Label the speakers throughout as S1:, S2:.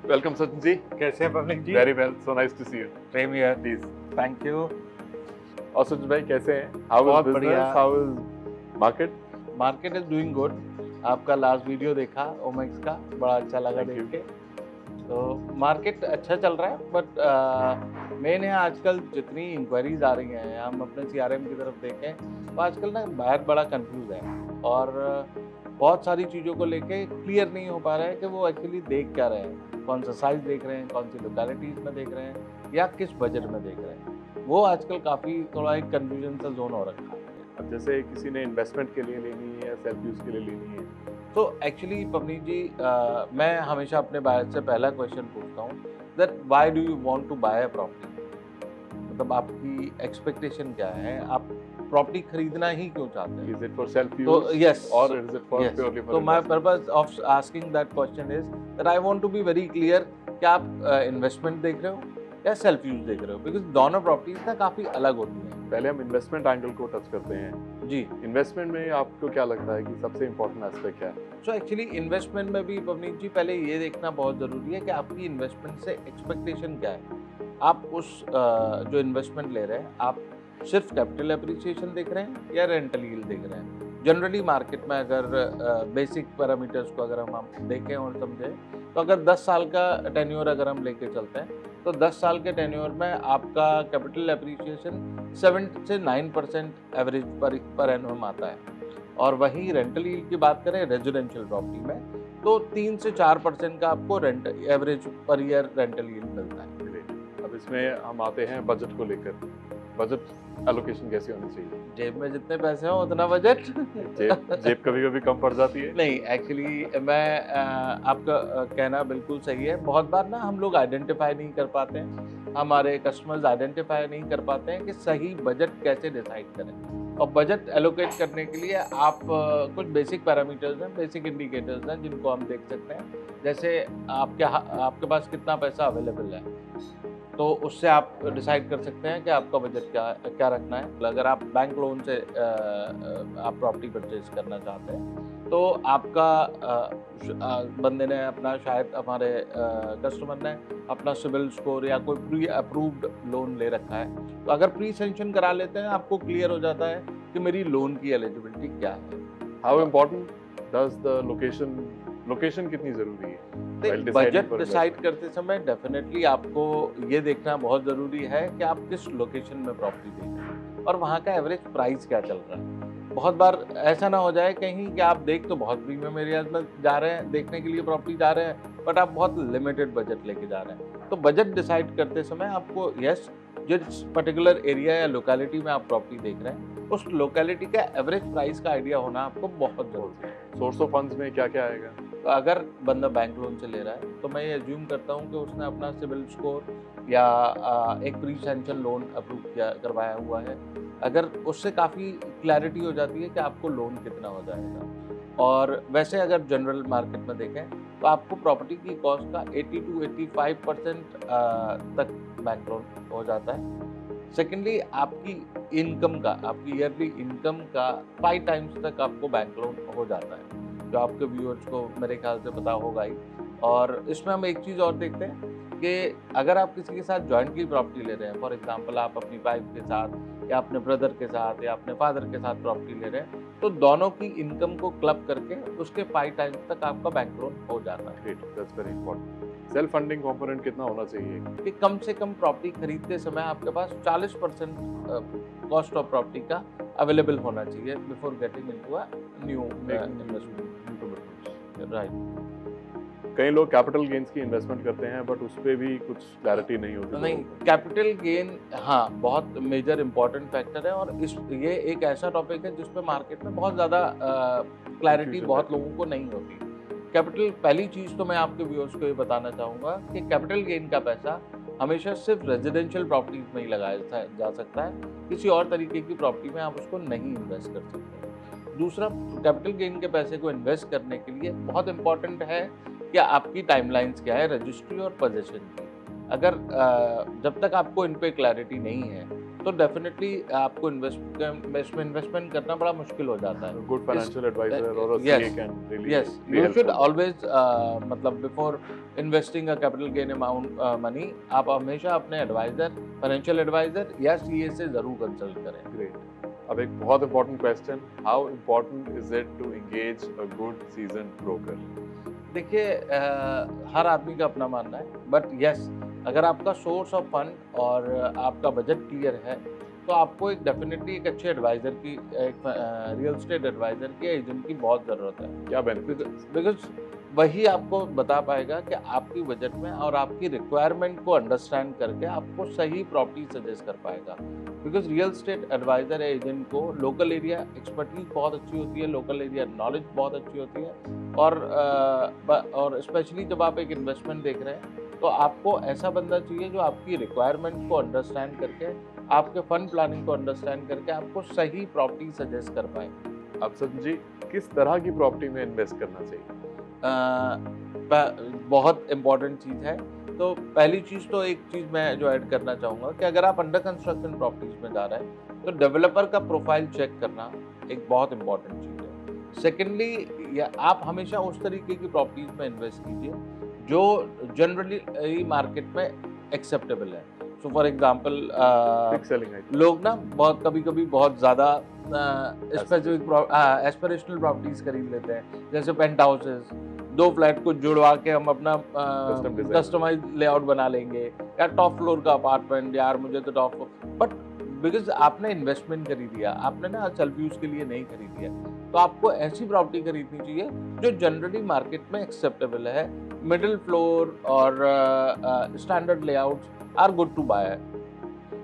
S1: Welcome, Sachin ji.
S2: कैसे हैं public जी?
S1: Very well. So nice to see you.
S2: Same here,
S1: Please.
S2: Thank you.
S1: और सचिन भाई कैसे हैं? How is
S2: बहुत
S1: business?
S2: बढ़िया।
S1: How is market?
S2: Market is doing good. आपका लास्ट वीडियो देखा ओमेक्स का, बड़ा अच्छा लगा
S1: Thank you.
S2: देख के। तो मार्केट अच्छा चल रहा है, बट मेन है आजकल जितनी इंक्वायरीज आ रही हैं, हम अपने CRM की तरफ देखें तो आजकल ना बायर बड़ा कंफ्यूज है और बहुत सारी चीज़ों को लेके क्लियर नहीं हो पा रहा है कि वो एक्चुअली देख क्या रहे हैं, कौन सा साइज देख रहे हैं, कौन सी लोकेलिटीज़ में देख रहे हैं या किस बजट में देख रहे हैं। वो आजकल काफ़ी थोड़ा एक कन्फ्यूजन सा जोन हो रखा है।
S1: अब जैसे किसी ने इन्वेस्टमेंट के लिए लेनी है या सेल्फ यूज के लिए लेनी है,
S2: तो एक्चुअली पवनीत जी, मैं हमेशा अपने बायर से पहला क्वेश्चन पूछता हूँ that why do you want to buy a property. मतलब आपकी एक्सपेक्टेशन क्या है, आप प्रॉपर्टी खरीदना ही क्यों चाहते हैं?
S1: is it for self use
S2: तो yes,
S1: or is it for
S2: yes.
S1: purely for
S2: तो my
S1: investment?
S2: Purpose of asking that question is that I want to be very clear कि आप इन्वेस्टमेंट देख रहे हो या सेल्फ यूज देख रहे हो, बिकॉज दोनों प्रॉपर्टीज ना काफ़ी अलग होती हैं।
S1: पहले हम इन्वेस्टमेंट एंगल को टच करते हैं।
S2: जी,
S1: इन्वेस्टमेंट में आपको क्या लगता है कि सबसे इम्पोर्टेंट एस्पेक्ट क्या है?
S2: सो एक्चुअली इन्वेस्टमेंट में भी पवनीत जी पहले ये देखना बहुत ज़रूरी है कि आपकी इन्वेस्टमेंट से एक्सपेक्टेशन क्या है। आप उस जो इन्वेस्टमेंट ले रहे हैं, आप सिर्फ कैपिटल एप्रिसिएशन देख रहे हैं या रेंटल यील्ड देख रहे हैं। जनरली मार्केट में अगर बेसिक पैरामीटर्स को अगर हम देखें और समझें तो अगर 10 साल का टेन्योर अगर हम लेके चलते हैं तो 10 साल के टेन्योर में आपका कैपिटल एप्रिसिएशन 7 से 9% एवरेज पर एनम आता है। और वहीं रेंटल यील्ड की बात करें रेजिडेंशियल प्रॉपर्टी में तो 3 से 4% का आपको rent average per year rental yield मिलता है।
S1: अब इसमें हम आते हैं बजट को लेकर। बजट एलोकेशन कैसी होनी चाहिए?
S2: जेब में जितने पैसे हो उतना बजट।
S1: जेब कभी कभी कम पड़ जाती है।
S2: नहीं, एक्चुअली मैं आपका कहना बिल्कुल सही है। बहुत बार ना हम लोग आइडेंटिफाई नहीं कर पाते हैं, हमारे कस्टमर्स आइडेंटिफाई नहीं कर पाते हैं कि सही बजट कैसे डिसाइड करें। और बजट एलोकेट करने के लिए आप कुछ बेसिक पैरामीटर्स हैं, बेसिक इंडिकेटर्स हैं जिनको हम देख सकते हैं। जैसे आपके पास कितना पैसा अवेलेबल है, तो उससे आप डिसाइड कर सकते हैं कि आपका बजट क्या रखना है। अगर आप बैंक लोन से आप प्रॉपर्टी परचेज करना चाहते हैं तो आपका बंदे ने अपना, शायद हमारे कस्टमर ने अपना सिबिल स्कोर या कोई प्री अप्रूव्ड लोन ले रखा है, तो अगर प्री सेंक्शन करा लेते हैं आपको क्लियर हो जाता है कि मेरी लोन की एलिजिबिलिटी क्या है।
S1: How important does the location कितनी जरूरी है?
S2: बजट डिसाइड करते समय डेफिनेटली आपको ये देखना बहुत ज़रूरी है कि आप किस लोकेशन में प्रॉपर्टी देख रहे हैं और वहाँ का एवरेज प्राइस क्या चल रहा है। बहुत बार ऐसा ना हो जाए कहीं कि आप देख तो बहुत प्रीमियम एरियाज में जा रहे हैं, देखने के लिए प्रॉपर्टी जा रहे हैं, बट आप बहुत लिमिटेड बजट लेके जा रहे हैं। तो बजट डिसाइड करते समय आपको यस, जिस पर्टिकुलर एरिया या लोकेलिटी में आप प्रॉपर्टी देख रहे हैं उस लोकेलिटी का एवरेज प्राइस का आइडिया होना आपको बहुत जरूरी है।
S1: सोर्स ऑफ फंड्स में क्या क्या आएगा?
S2: तो अगर बंदा बैंक लोन से ले रहा है तो मैं ये एज्यूम करता हूँ कि उसने अपना सिबिल स्कोर या एक प्री सैंक्शन लोन अप्रूव करवाया हुआ है। अगर उससे काफ़ी क्लैरिटी हो जाती है कि आपको लोन कितना हो जाएगा। और वैसे अगर जनरल मार्केट में देखें तो आपको प्रॉपर्टी की कॉस्ट का 80 to 85% तक बैंक लोन हो जाता है। सेकेंडली आपकी इनकम का, आपकी ईयरली इनकम का 5 टाइम्स तक आपको बैंक लोन हो जाता है, जो आपके व्यूअर्स को मेरे ख्याल से पता होगा ही। और इसमें हम एक चीज़ और देखते हैं कि अगर आप किसी के साथ जॉइंटली प्रॉपर्टी ले रहे हैं, फॉर एग्जांपल आप अपनी वाइफ के साथ या अपने ब्रदर के साथ या अपने फादर के साथ प्रॉपर्टी ले रहे हैं, तो दोनों की इनकम को क्लब करके उसके 5 टाइम्स तक आपका बैंक लोन हो जाता है।
S1: Great, that's very important. Self funding component कितना होना चाहिए?
S2: कि कम से कम प्रॉपर्टी खरीदते समय आपके पास 40% कॉस्ट ऑफ प्रॉपर्टी का अवेलेबल होना चाहिए before getting into a new investment. Right.
S1: कई लोग कैपिटल गेन्स की इन्वेस्टमेंट करते हैं बट उस पर भी कुछ क्लैरिटी नहीं होती।
S2: नहीं, कैपिटल गेन हाँ बहुत मेजर इंपॉर्टेंट फैक्टर है और ये एक ऐसा टॉपिक है जिसपे मार्केट में बहुत ज़्यादा क्लैरिटी बहुत लोगों को नहीं होती। कैपिटल, पहली चीज़ तो मैं आपके व्यूअर्स को ये बताना चाहूँगा कि कैपिटल गेन का पैसा हमेशा सिर्फ रेजिडेंशियल प्रॉपर्टीज में ही लगाया जा सकता है, किसी और तरीके की प्रॉपर्टी में आप उसको नहीं इन्वेस्ट कर सकते। दूसरा, कैपिटल गेन के पैसे को इन्वेस्ट करने के लिए बहुत इंपॉर्टेंट है कि आपकी टाइमलाइंस क्या है रजिस्ट्री और पोजीशन की। अगर जब तक आपको इन पे क्लैरिटी नहीं है तो डेफिनेटली आपको इन्वेस्टमेंट करना बड़ा मुश्किल हो जाता है।
S1: गुड फाइनेंशियल एडवाइजर और
S2: yes,
S1: CA can really
S2: yes,
S1: be
S2: you should
S1: helpful.
S2: always मतलब before investing a capital gain amount money, आप हमेशा अपने एडवाइजर, फाइनेंशियल एडवाइजर या सीए से जरूर कंसल्ट करें।
S1: ग्रेट। अब एक बहुत important question, how important is it to engage a good seasoned broker?
S2: देखिए हर आदमी का अपना मानना है, बट यस, अगर आपका सोर्स ऑफ फंड और आपका बजट क्लियर है तो आपको एक डेफिनेटली एक अच्छे एडवाइजर की, एक रियल एस्टेट एडवाइजर के एजेंट की बहुत ज़रूरत है।
S1: क्या बेनिफिट?
S2: बिकॉज वही आपको बता पाएगा कि आपकी बजट में और आपकी रिक्वायरमेंट को अंडरस्टैंड करके आपको सही प्रॉपर्टी सजेस्ट कर पाएगा। Because real estate adviser agent को लोकल एरिया एक्सपर्टीज बहुत अच्छी होती है, लोकल एरिया नॉलेज बहुत अच्छी होती है, और स्पेशली जब आप एक इन्वेस्टमेंट देख रहे हैं तो आपको ऐसा बंदा चाहिए जो आपकी रिक्वायरमेंट को अंडरस्टैंड करके, आपके फंड प्लानिंग को अंडरस्टैंड करके आपको सही प्रॉपर्टी सजेस्ट कर पाए।
S1: अब सचिन जी, किस तरह की प्रॉपर्टी में इन्वेस्ट करना चाहिए?
S2: बहुत इम्पॉर्टेंट चीज़ है। तो पहली चीज़ तो एक चीज़ मैं जो ऐड करना चाहूँगा कि अगर आप अंडर कंस्ट्रक्शन प्रॉपर्टीज़ में जा रहे हैं तो डेवलपर का प्रोफाइल चेक करना एक बहुत इम्पॉर्टेंट चीज़ है। सेकेंडली, आप हमेशा उस तरीके की प्रॉपर्टीज़ में इन्वेस्ट कीजिए जो जनरली मार्केट में एक्सेप्टेबल है। सो फॉर एग्जांपल लोग ना बहुत कभी बहुत ज़्यादा स्पेसिफिक एस्पिरेशनल प्रॉपर्टीज खरीद लेते हैं, जैसे पेंट हाउसेस, 2 फ्लैट को जुड़वा के हम अपना कस्टमाइज लेआउट बना लेंगे, या टॉप फ्लोर का अपार्टमेंट, यार मुझे तो टॉप फ्लोर, बट बिकॉज आपने इन्वेस्टमेंट खरीद लिया, आपने ना सेल्फ यूज के लिए नहीं खरीदी है, तो आपको ऐसी प्रॉपर्टी खरीदनी चाहिए जो जनरली मार्केट में एक्सेप्टेबल है। मिडिल फ्लोर और standard layouts are good to buy.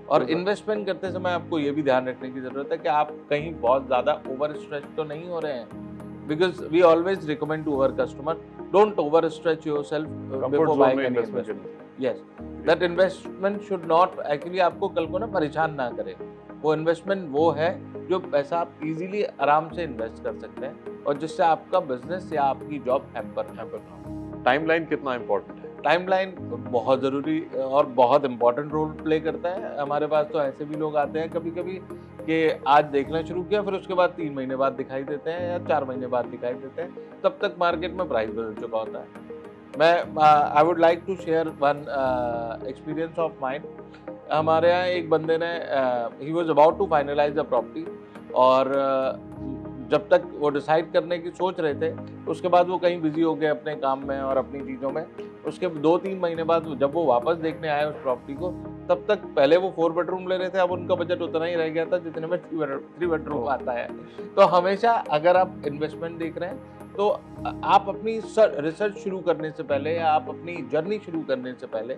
S2: और इन्वेस्टमेंट करते समय आपको ये भी ध्यान रखने की जरूरत है कि आप कहीं बहुत ज्यादा ओवर स्ट्रेच तो नहीं हो रहे हैं, because we always recommend to our customer, don't over stretch yourself before buying any investment. Yes, that investment should not actually आपको कल को ना परेशान ना करे। वो इन्वेस्टमेंट वो है जो पैसा आप इजीली आराम से इन्वेस्ट कर सकते हैं और जिससे आपका बिजनेस या आपकी जॉब हैम्पर ना हो।
S1: टाइमलाइन कितना इम्पोर्टेंट है?
S2: टाइमलाइन बहुत ज़रूरी और बहुत इम्पोर्टेंट रोल प्ले करता है। हमारे पास तो ऐसे भी लोग आते हैं कभी कभी कि आज देखना शुरू किया, फिर उसके बाद 3 महीने बाद दिखाई देते हैं या 4 महीने बाद दिखाई देते हैं, तब तक मार्केट में प्राइस बदल चुका होता है। मैं I would like to share one experience of mind. हमारे यहाँ एक बंदे ने ही was about to finalise the property, और जब तक वो डिसाइड करने की सोच रहे थे उसके बाद वो कहीं बिजी हो गए अपने काम में और अपनी चीज़ों में। उसके 2-3 महीने बाद जब वो वापस देखने आए उस प्रॉपर्टी को, तब तक पहले वो 4 बेडरूम ले रहे थे, अब उनका बजट उतना ही रह गया था जितने में 3 बेडरूम आता है। तो हमेशा अगर आप इन्वेस्टमेंट देख रहे हैं तो आप अपनी रिसर्च शुरू करने से पहले या आप अपनी जर्नी शुरू करने से पहले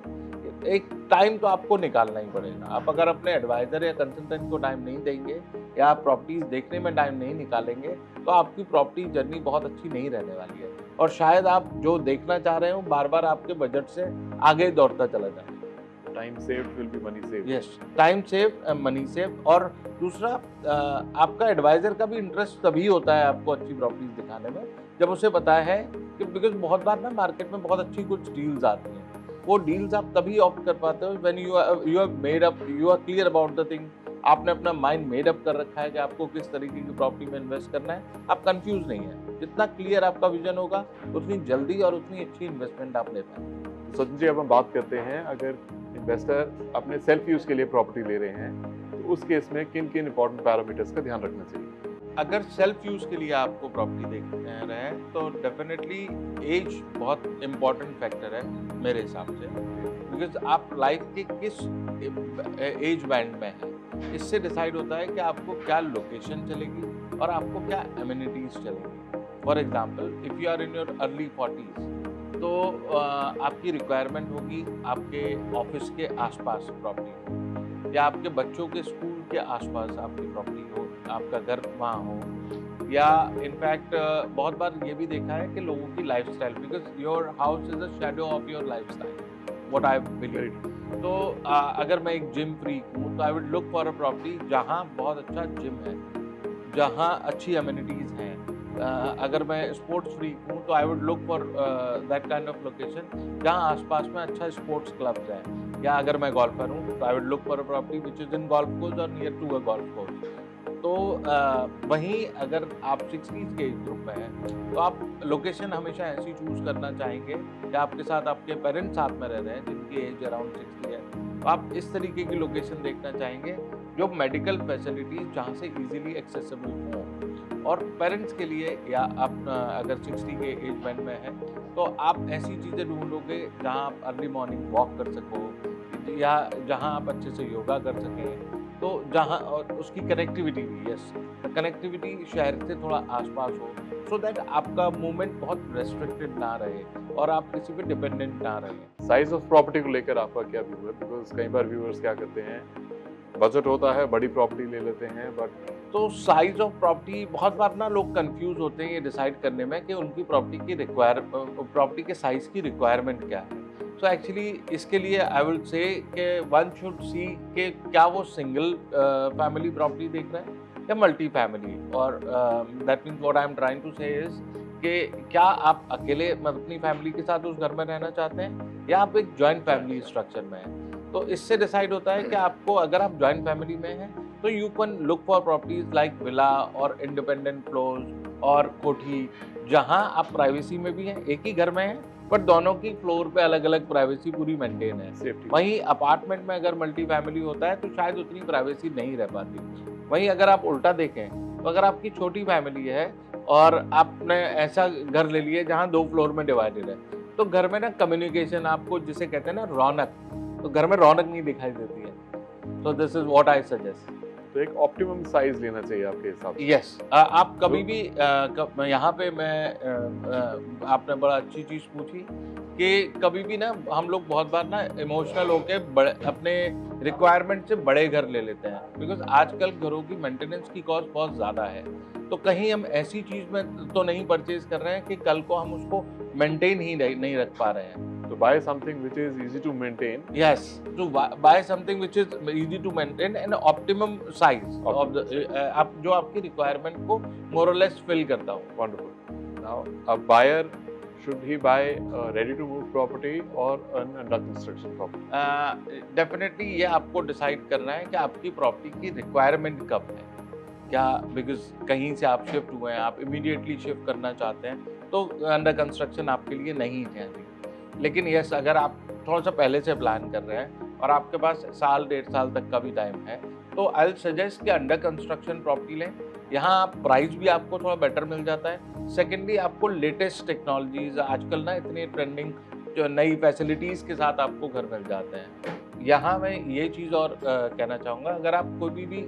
S2: एक टाइम तो आपको निकालना ही पड़ेगा। आप अगर अपने एडवाइजर या कंसल्टेंट को टाइम नहीं देंगे या आप प्रॉपर्टीज देखने में टाइम नहीं निकालेंगे तो आपकी प्रॉपर्टी जर्नी बहुत अच्छी नहीं रहने वाली है, और शायद आप जो देखना चाह रहे हो बार बार आपके बजट से आगे दौड़ता चला जाए।
S1: Time saved will be money saved.
S2: Yes, time save money save. और दूसरा, आपका एडवाइजर का भी इंटरेस्ट तभी होता है आपको अच्छी प्रॉपर्टीज दिखाने में जब उसे पता है कि, बिकॉज बहुत बार ना मार्केट में बहुत अच्छी कुछ डील्स आती हैं, वो डील्स आप तभी ऑप्ट कर पाते हो when you are clear about the thing. आपने अपना माइंड मेड अप कर रखा है कि आपको किस तरीके की प्रॉपर्टी में इन्वेस्ट करना है, आप कंफ्यूज नहीं है। जितना क्लियर आपका विजन होगा उतनी जल्दी और उतनी अच्छी इन्वेस्टमेंट आप ले पाएंगे।
S1: सचिन जी, अब हम बात करते हैं, अगर इन्वेस्टर अपने सेल्फ यूज के लिए प्रॉपर्टी ले रहे हैं तो उस केस में किन किन इंपॉर्टेंट पैरामीटर्स का ध्यान रखना चाहिए?
S2: अगर सेल्फ यूज़ के लिए आपको प्रॉपर्टी देख रहे हैं तो डेफिनेटली एज बहुत इम्पॉर्टेंट फैक्टर है मेरे हिसाब से, बिकॉज आप लाइफ के किस एज बैंड में हैं इससे डिसाइड होता है कि आपको क्या लोकेशन चलेगी और आपको क्या एमिनिटीज़ चलेगी। For example, if you are in your early 40s तो आपकी रिक्वायरमेंट होगी आपके ऑफिस के आसपास प्रॉपर्टी हो, या आपके बच्चों के स्कूल के आसपास आपकी प्रॉपर्टी हो, आपका घर वहाँ हो, या इनफैक्ट बहुत बार ये भी देखा है कि लोगों की lifestyle, because your house is a shadow of your lifestyle, what I believe. तो अगर मैं एक जिम फ्रीक हूँ तो I would look for a property जहाँ बहुत अच्छा जिम है, जहाँ अच्छी एमिनिटीज़ हैं, अगर मैं स्पोर्ट्स फ्रीक हूँ तो I would look for that kind of location जहाँ आसपास में अच्छा स्पोर्ट्स क्लब्स हैं। या अगर मैं गोल्फर हूँ तो I would look for a property which is in golf course और near to a golf course. तो वहीं अगर आप 60s के एज ग्रुप में हैं तो आप लोकेशन हमेशा ऐसी चूज़ करना चाहेंगे कि आपके साथ आपके पेरेंट्स साथ में रह रहे हैं जिनकी एज अराउंड 60 है, तो आप इस तरीके की लोकेशन देखना चाहेंगे जो मेडिकल फैसिलिटीज़ जहाँ से इजीली एक्सेसिबल हों। और पेरेंट्स के लिए या आप अगर 60 के एज बैंड में हैं तो आप ऐसी चीज़ें ढूंढोगे जहाँ आप अर्ली मॉर्निंग वॉक कर सको या जहाँ आप अच्छे से योगा कर सकें। तो जहाँ और उसकी कनेक्टिविटी भी, यस, कनेक्टिविटी शहर से थोड़ा आसपास हो सो दैट आपका मूवमेंट बहुत रेस्ट्रिक्टेड ना रहे और आप किसी पे डिपेंडेंट ना रहे।
S1: साइज ऑफ प्रॉपर्टी को लेकर आपका क्या व्यू है? बिकॉज कई बार व्यूअर्स क्या करते हैं, बजट होता है, बड़ी प्रॉपर्टी ले लेते हैं, बट
S2: तो साइज ऑफ प्रॉपर्टी बहुत बार ना लोग कंफ्यूज होते हैं ये डिसाइड करने में कि उनकी प्रॉपर्टी के साइज की रिक्वायरमेंट क्या है। सो एक्चुअली इसके लिए आई विल से कि वन शुड सी कि क्या वो सिंगल फैमिली प्रॉपर्टी देख रहा है या मल्टी फैमिली। और that means what I am trying to say is कि क्या आप अकेले अपनी फैमिली के साथ उस घर में रहना चाहते हैं या आप एक जॉइंट फैमिली स्ट्रक्चर में हैं। तो इससे डिसाइड होता है कि आपको, अगर आप जॉइंट फैमिली में हैं तो you can look for properties like villa और इंडिपेंडेंट फ्लोर्स और कोठी, जहां आप प्राइवेसी में भी हैं, एक ही घर में हैं बट दोनों की फ्लोर पे अलग अलग प्राइवेसी पूरी मेंटेन है।
S1: सेफ्टी।
S2: वहीं अपार्टमेंट में अगर मल्टी फैमिली होता है तो शायद उतनी प्राइवेसी नहीं रह पाती। वहीं अगर आप उल्टा देखें तो अगर आपकी छोटी फैमिली है और आपने ऐसा घर ले लिया जहाँ 2 फ्लोर में डिवाइडेड है तो घर में ना कम्युनिकेशन, आपको जिसे कहते हैं ना रौनक, तो घर में रौनक नहीं दिखाई देती है। तो this is what I suggest.
S1: तो एक ऑप्टिमम साइज लेना चाहिए आपके हिसाब से।
S2: यस, आप कभी भी यहाँ पे आपने बड़ा अच्छी चीज़ पूछी कि कभी भी ना हम लोग बहुत बार ना इमोशनल होके अपने रिक्वायरमेंट से बड़े घर ले लेते हैं, बिकॉज आजकल घरों की मेंटेनेंस की कॉस्ट बहुत ज़्यादा है। तो कहीं हम ऐसी चीज़ में तो नहीं परचेज कर रहे हैं कि कल को हम उसको मेंटेन ही नहीं रख पा रहे हैं।
S1: तो buy something which is easy to maintain.
S2: Yes, to buy something which is easy to maintain and optimum size of the आप जो आपकी रिक्वायरमेंट को more or less fill करता हो।
S1: Wonderful. Now, a buyer, should he buy a ready to move property or an under construction property?
S2: Definitely ये आपको decide करना है कि आपकी प्रॉपर्टी की रिक्वायरमेंट कब है। क्या बिकॉज कहीं से आप शिफ्ट हुए हैं, आप इमीडिएटली शिफ्ट करना चाहते हैं तो अंडर कंस्ट्रक्शन आपके लिए नहीं है। लेकिन यस, अगर आप थोड़ा सा पहले से प्लान कर रहे हैं और आपके पास साल 1.5 साल तक का भी टाइम है तो आई विल सजेस्ट कि अंडर कंस्ट्रक्शन प्रॉपर्टी लें। यहाँ प्राइस भी आपको थोड़ा बेटर मिल जाता है। सेकेंडली, आपको लेटेस्ट टेक्नोलॉजीज आजकल ना इतनी ट्रेंडिंग जो नई फैसिलिटीज़ के साथ आपको घर मिल जाते हैं। यहाँ मैं ये चीज़ और कहना चाहूँगा, अगर आप कोई भी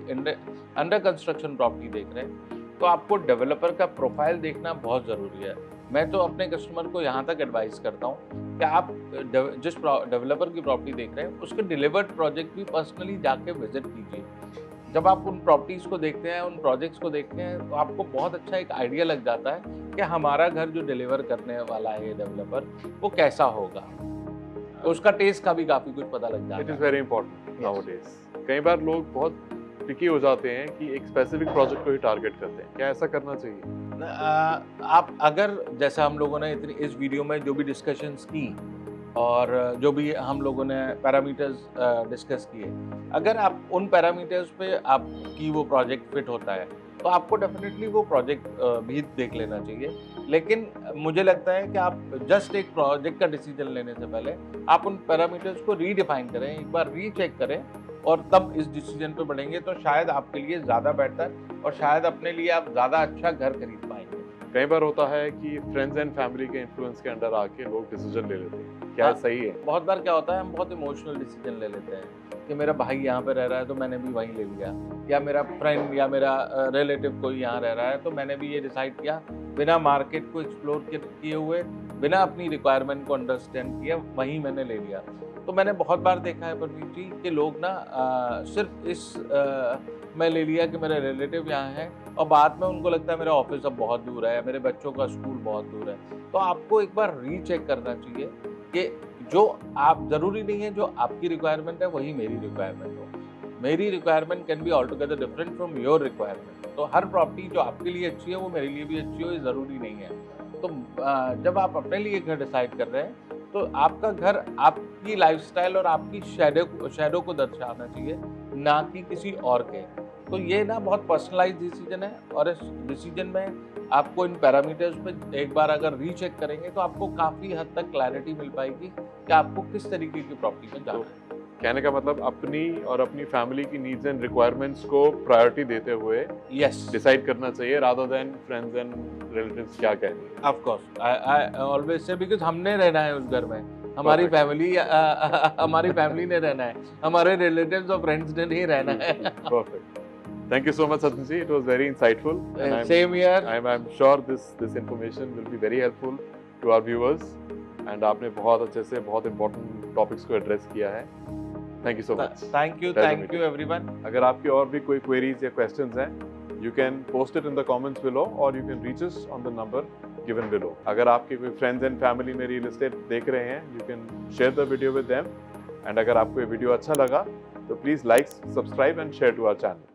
S2: अंडर कंस्ट्रक्शन प्रॉपर्टी देख रहे हैं तो आपको डेवलपर का प्रोफाइल देखना बहुत ज़रूरी है। मैं तो अपने कस्टमर को यहाँ तक एडवाइस करता हूँ कि आप जिस डेवलपर की प्रॉपर्टी देख रहे हैं उसके डिलीवर्ड प्रोजेक्ट भी पर्सनली जाके विजिट कीजिए। जब आप उन प्रॉपर्टीज़ को देखते हैं, उन प्रोजेक्ट्स को देखते हैं तो आपको बहुत अच्छा एक आइडिया लग जाता है कि हमारा घर जो डिलीवर करने वाला है ये डेवलपर वो कैसा होगा। तो उसका टेस्ट का भी काफ़ी कुछ पता लग जाता है।
S1: It is very important nowadays. कई बार लोग बहुत पिकी हो जाते हैं कि एक स्पेसिफिक प्रोजेक्ट को ही टारगेट करते हैं। क्या ऐसा करना चाहिए?
S2: आप अगर जैसा हम लोगों ने इस वीडियो में जो भी डिस्कशंस की और जो भी हम लोगों ने पैरामीटर्स डिस्कस किए, अगर आप उन पैरामीटर्स पे आपकी वो प्रोजेक्ट फिट होता है तो आपको डेफिनेटली वो प्रोजेक्ट भी देख लेना चाहिए। लेकिन मुझे लगता है कि आप जस्ट एक प्रोजेक्ट का डिसीजन लेने से पहले आप उन पैरामीटर्स को रीडिफाइन करें, एक बार रीचेक करें और तब इस डिसीजन पे बढ़ेंगे तो शायद आपके लिए ज़्यादा बेहतर और शायद अपने लिए आप ज़्यादा अच्छा घर खरीद पाएंगे।
S1: कई बार होता है कि फ्रेंड्स एंड फैमिली के इन्फ्लुएंस के अंडर आके लोग डिसीजन ले लेते हैं। क्या सही है?
S2: बहुत बार क्या होता है, हम बहुत इमोशनल डिसीजन ले लेते हैं कि मेरा भाई यहाँ पे रह रहा है तो मैंने भी वहीं ले लिया, या मेरा फ्रेंड या मेरा रिलेटिव कोई यहाँ रह रहा है तो मैंने भी ये डिसाइड किया बिना मार्केट को एक्सप्लोर किए हुए, बिना अपनी रिक्वायरमेंट को अंडरस्टैंड किया, वहीं मैंने ले लिया। तो मैंने बहुत बार देखा है परवीन जी कि लोग ना सिर्फ इस मैं ले लिया कि मेरे रिलेटिव यहाँ है और बाद में उनको लगता है मेरा ऑफिस अब बहुत दूर है, मेरे बच्चों का स्कूल बहुत दूर है। तो आपको एक बार रीचेक करना चाहिए कि जो आप, ज़रूरी नहीं है जो आपकी रिक्वायरमेंट है वही मेरी रिक्वायरमेंट हो। मेरी requirement can be all together different from your requirement. तो हर प्रॉपर्टी जो आपके लिए अच्छी है वो मेरे लिए भी अच्छी हो, ये ज़रूरी नहीं है। तो जब आप अपने लिए घर डिसाइड कर रहे हैं तो आपका घर आपकी लाइफस्टाइल और आपकी शैडो को दर्शाना चाहिए, ना कि किसी और के। तो ये ना बहुत पर्सनलाइज्ड डिसीजन है, और इस डिसीजन में आपको इन पैरामीटर्स पे एक बार अगर रीचेक करेंगे तो आपको काफ़ी हद तक क्लैरिटी मिल पाएगी कि आपको किस तरीके की प्रॉपर्टी में जाना है।
S1: कहने का मतलब अपनी और अपनी फैमिली की नीड्स एंड रिक्वायरमेंट्स को प्रायोरिटी देते हुए
S2: यस,
S1: डिसाइड करना चाहिए, rather than friends and relatives क्या कहेंगे।
S2: Of course I always say, because हमने रहना है उस घर में, हमारी फैमिली हमारी फैमिली ने रहना है, हमारे रिलेटिव्स और फ्रेंड्स ने नहीं रहना है।
S1: Perfect. Thank you so much, Sachin ji. It was very insightful. And
S2: Same here.
S1: I'm sure this information will be very helpful to our viewers. And आपने बहुत अच्छे से बहुत important topics को address किया है. Thank you so much.
S2: Thank you everyone.
S1: अगर आपके और भी कोई queries या questions हैं, you can post it in the comments below or you can reach us on the number given below. अगर आपके कोई friends and family में real estate देख रहे हैं, you can share the video with them. And अगर आपको ये video अच्छा लगा, तो please like, subscribe and share to our channel.